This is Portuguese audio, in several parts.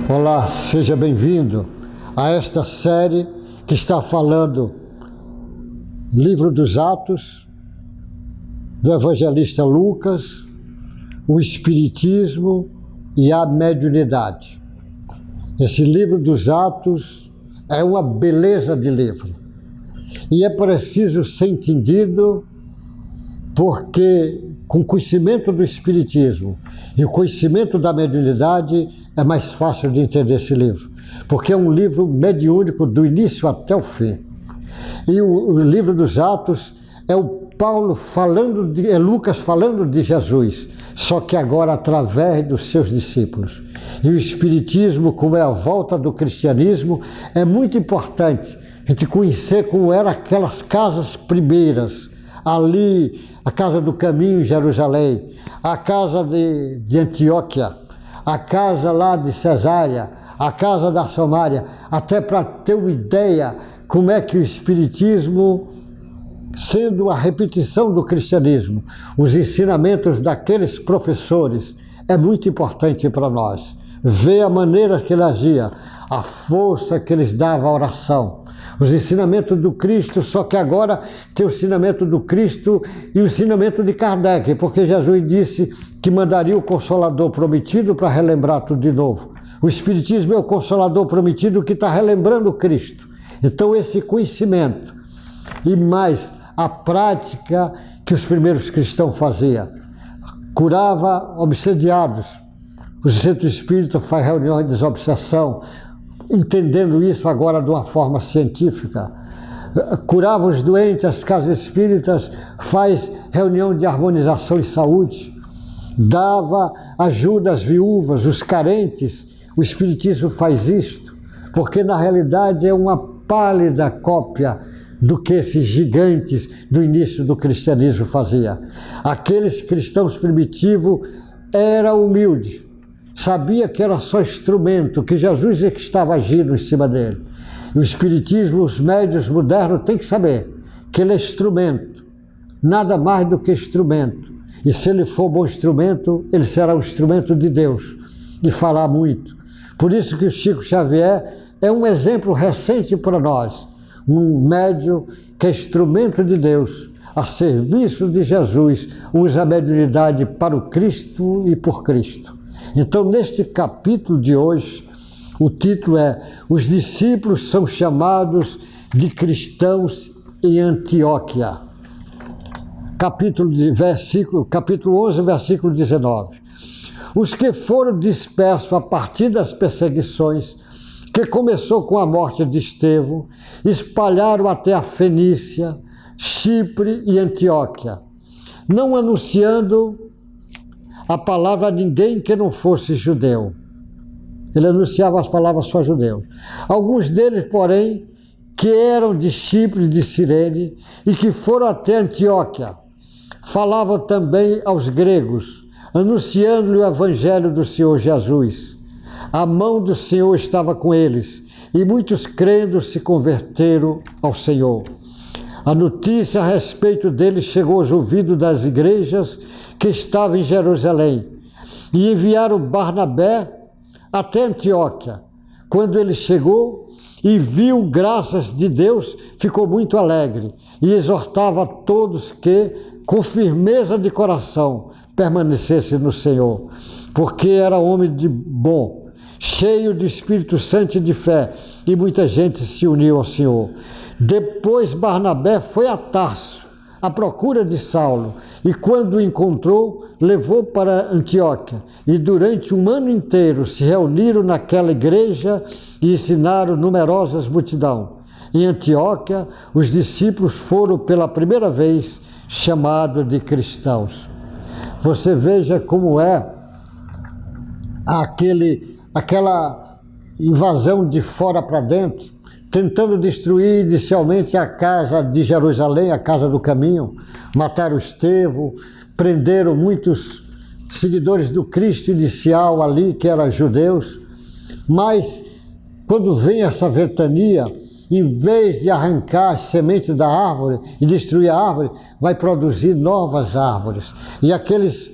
Olá, seja bem-vindo a esta série que está falando Livro dos Atos, do evangelista Lucas, o Espiritismo e a mediunidade. Esse livro dos Atos é uma beleza de livro e é preciso ser entendido porque com o conhecimento do Espiritismo e o conhecimento da mediunidade é mais fácil de entender esse livro, porque é um livro mediúnico do início até o fim. E o livro dos Atos é o Paulo falando, é Lucas falando de Jesus, só que agora através dos seus discípulos. E o Espiritismo, como é a volta do cristianismo, é muito importante a gente conhecer como eram aquelas casas primeiras, ali, a Casa do Caminho em Jerusalém, a Casa de Antioquia, a Casa lá de Cesária, a Casa da Somária, até para ter uma ideia como é que o Espiritismo, sendo a repetição do cristianismo, os ensinamentos daqueles professores, é muito importante para nós. Ver a maneira que ele agia, a força que eles davam à oração, os ensinamentos do Cristo, só que agora tem o ensinamento do Cristo e o ensinamento de Kardec, porque Jesus disse que mandaria o Consolador prometido para relembrar tudo de novo. O Espiritismo é o Consolador prometido que está relembrando o Cristo. Então esse conhecimento e mais a prática que os primeiros cristãos faziam, curava obsediados. O Centro Espírita faz reuniões de desobsessão, entendendo isso agora de uma forma científica. Curava os doentes, as casas espíritas faz reunião de harmonização e saúde. Dava ajuda às viúvas, os carentes. O Espiritismo faz isto, porque na realidade é uma pálida cópia do que esses gigantes do início do cristianismo faziam. Aqueles cristãos primitivos eram humildes, sabia que era só instrumento, que Jesus é que estava agindo em cima dele. E o Espiritismo, os médiuns modernos têm que saber que ele é instrumento, nada mais do que instrumento. E se ele for bom instrumento, ele será um instrumento de Deus e fará muito. Por isso que o Chico Xavier é um exemplo recente para nós, um médium que é instrumento de Deus, a serviço de Jesus, usa a mediunidade para o Cristo e por Cristo. Então, neste capítulo de hoje, o título é Os discípulos são chamados de cristãos em Antioquia. Capítulo 11, versículo 19. Os que foram dispersos a partir das perseguições, que começou com a morte de Estevão, espalharam até a Fenícia, Chipre e Antioquia, não anunciando a palavra a ninguém que não fosse judeu. Ele anunciava as palavras só judeus. Alguns deles, porém, que eram de Chipre e de Cirene e que foram até Antioquia, falavam também aos gregos, anunciando-lhe o evangelho do Senhor Jesus. A mão do Senhor estava com eles, e muitos crendo se converteram ao Senhor. A notícia a respeito deles chegou aos ouvidos das igrejas que estavam em Jerusalém, e enviaram Barnabé até Antioquia. Quando ele chegou e viu graças de Deus, ficou muito alegre, e exortava a todos que, com firmeza de coração, permanecessem no Senhor, porque era homem de bom, cheio do Espírito Santo e de fé, e muita gente se uniu ao Senhor. Depois Barnabé foi a Tarso, à procura de Saulo, e quando o encontrou, levou para Antioquia, e durante um ano inteiro se reuniram naquela igreja e ensinaram numerosas multidões. Em Antioquia, os discípulos foram pela primeira vez chamados de cristãos. Você veja como é aquela invasão de fora para dentro, tentando destruir inicialmente a casa de Jerusalém, a Casa do Caminho, mataram Estevão, prenderam muitos seguidores do Cristo inicial ali, que eram judeus, mas quando vem essa ventania, em vez de arrancar as sementes da árvore e destruir a árvore, vai produzir novas árvores. E aqueles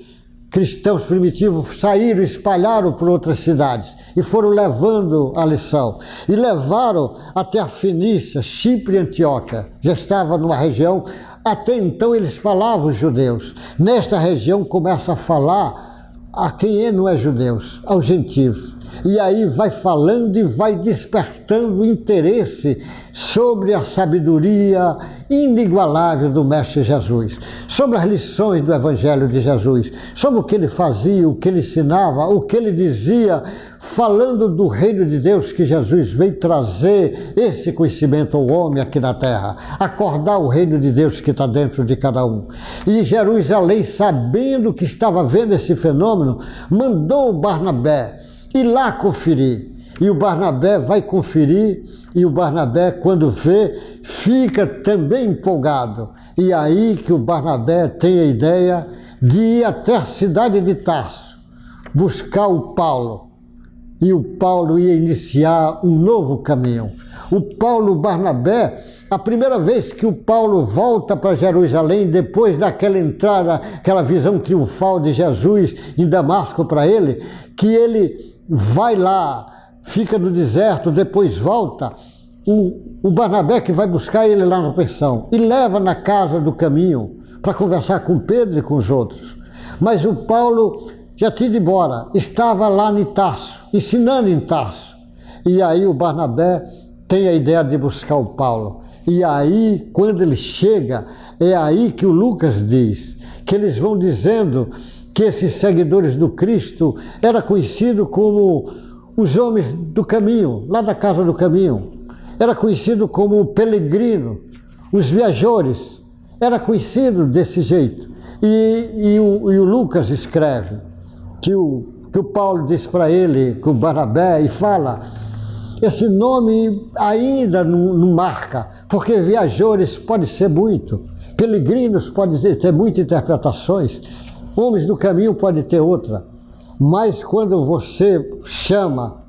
cristãos primitivos saíram, espalharam por outras cidades e foram levando a lição. E levaram até a Fenícia, Chipre e Antioquia. Já estava numa região, até então eles falavam os judeus. Nesta região começa a falar a quem não é judeus, aos gentios. E aí vai falando e vai despertando interesse sobre a sabedoria inigualável do Mestre Jesus, sobre as lições do Evangelho de Jesus, sobre o que ele fazia, o que ele ensinava, o que ele dizia, falando do reino de Deus que Jesus veio trazer esse conhecimento ao homem aqui na terra, acordar o reino de Deus que está dentro de cada um. E Jerusalém, sabendo que estava vendo esse fenômeno, mandou o Barnabé ir lá conferir. E o Barnabé vai conferir, e o Barnabé, quando vê, fica também empolgado. E aí que o Barnabé tem a ideia de ir até a cidade de Tarso, buscar o Paulo. E o Paulo ia iniciar um novo caminho. O Barnabé, a primeira vez que o Paulo volta para Jerusalém, depois daquela entrada, aquela visão triunfal de Jesus em Damasco para ele, que ele vai lá, fica no deserto, depois volta, o Barnabé que vai buscar ele lá na pensão e leva na casa do caminho para conversar com Pedro e com os outros. Mas o Paulo já tinha ido embora, estava lá em Tarso, ensinando em Tarso. E aí o Barnabé tem a ideia de buscar o Paulo. E aí, quando ele chega, é aí que o Lucas diz, que eles vão dizendo que esses seguidores do Cristo era conhecido como os homens do caminho, lá da casa do caminho. Era conhecido como o peregrino, os viajores. Era conhecido desse jeito. E o Lucas escreve que o Paulo diz para ele, com o Barnabé, e fala, esse nome ainda não marca, porque viajores pode ser muito, peregrinos pode ter muitas interpretações, homens do caminho pode ter outra, mas quando você chama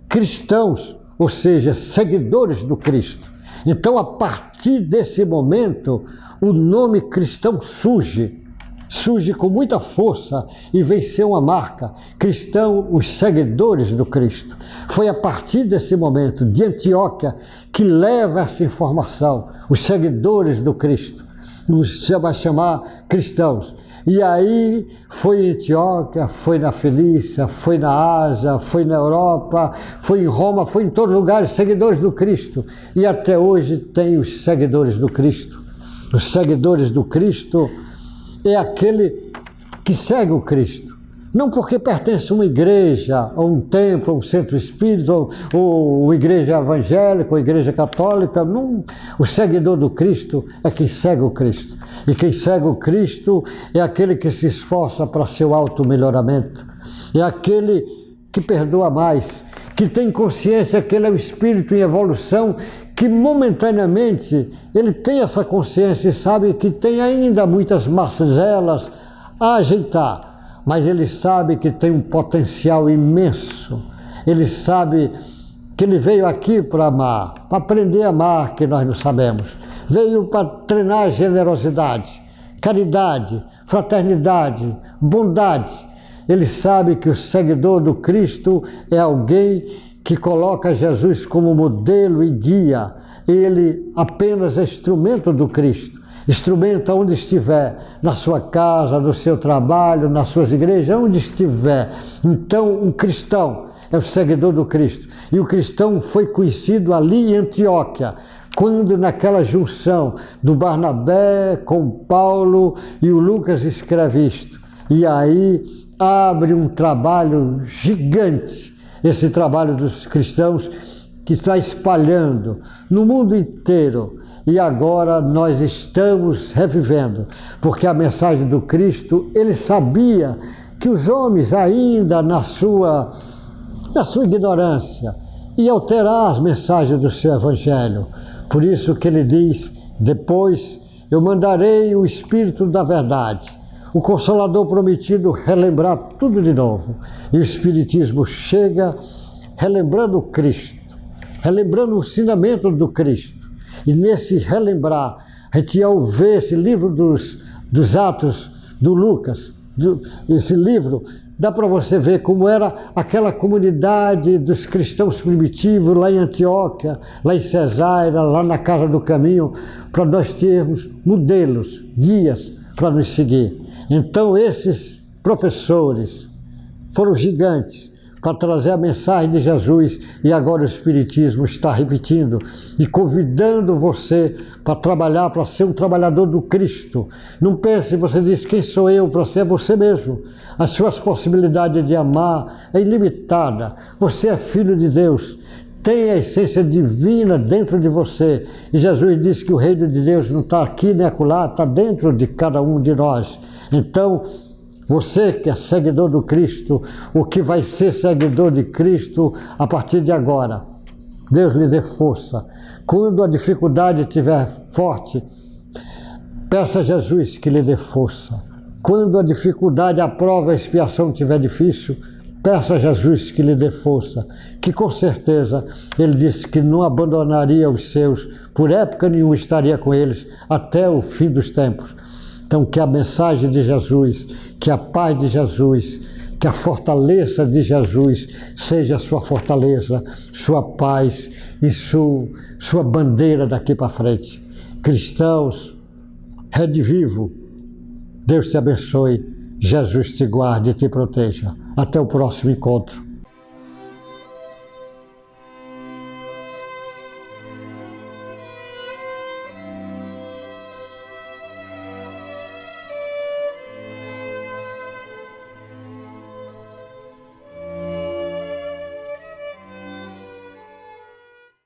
cristãos, ou seja, seguidores do Cristo, então a partir desse momento o nome cristão surge com muita força e vem ser uma marca, cristão, os seguidores do Cristo. Foi a partir desse momento de Antioquia que leva essa informação, os seguidores do Cristo, nos vai chamar cristãos. E aí foi em Antioquia, foi na Fenícia, foi na Ásia, foi na Europa, foi em Roma, foi em todos os lugares, seguidores do Cristo. E até hoje tem os seguidores do Cristo. Os seguidores do Cristo é aquele que segue o Cristo. Não porque pertence a uma igreja, a um templo, a um centro espírita, ou igreja evangélica, ou igreja católica. Não. O seguidor do Cristo é quem segue o Cristo. E quem segue o Cristo é aquele que se esforça para seu auto-melhoramento. É aquele que perdoa mais, que tem consciência que ele é o espírito em evolução, que momentaneamente ele tem essa consciência e sabe que tem ainda muitas mazelas a ajeitar, mas ele sabe que tem um potencial imenso. Ele sabe que ele veio aqui para amar, para aprender a amar, que nós não sabemos. Veio para treinar generosidade, caridade, fraternidade, bondade. Ele sabe que o seguidor do Cristo é alguém que coloca Jesus como modelo e guia. Ele apenas é instrumento do Cristo, instrumento onde estiver, na sua casa, no seu trabalho, nas suas igrejas, onde estiver. Então, um cristão é o seguidor do Cristo. E o cristão foi conhecido ali em Antioquia, quando naquela junção do Barnabé com Paulo, e o Lucas escreve isto. E aí abre um trabalho gigante, esse trabalho dos cristãos que está espalhando no mundo inteiro. E agora nós estamos revivendo, porque a mensagem do Cristo, ele sabia que os homens ainda na sua ignorância iam alterar as mensagens do seu Evangelho. Por isso que ele diz, depois eu mandarei o Espírito da Verdade, o Consolador prometido, relembrar tudo de novo. E o Espiritismo chega relembrando o Cristo, relembrando o ensinamento do Cristo. E nesse relembrar, a gente ia ver esse livro dos Atos do Lucas, esse livro, dá para você ver como era aquela comunidade dos cristãos primitivos lá em Antioquia, lá em Cesareia, lá na Casa do Caminho, para nós termos modelos, guias para nos seguir. Então esses professores foram gigantes para trazer a mensagem de Jesus, e agora o Espiritismo está repetindo e convidando você para trabalhar, para ser um trabalhador do Cristo. Não pense, você diz, quem sou eu? Para ser é você mesmo. As suas possibilidades de amar é ilimitada. Você é filho de Deus, tem a essência divina dentro de você. E Jesus disse que o reino de Deus não está aqui nem acolá, está dentro de cada um de nós. Então, você que é seguidor do Cristo, o que vai ser seguidor de Cristo a partir de agora, Deus lhe dê força. Quando a dificuldade estiver forte, peça a Jesus que lhe dê força. Quando a dificuldade, a prova, a expiação estiver difícil, peça a Jesus que lhe dê força, que com certeza ele disse que não abandonaria os seus, por época nenhuma estaria com eles até o fim dos tempos. Então, que a mensagem de Jesus, que a paz de Jesus, que a fortaleza de Jesus seja sua fortaleza, sua paz e sua bandeira daqui para frente. Cristãos, Rede Vivo, Deus te abençoe, Jesus te guarde e te proteja. Até o próximo encontro.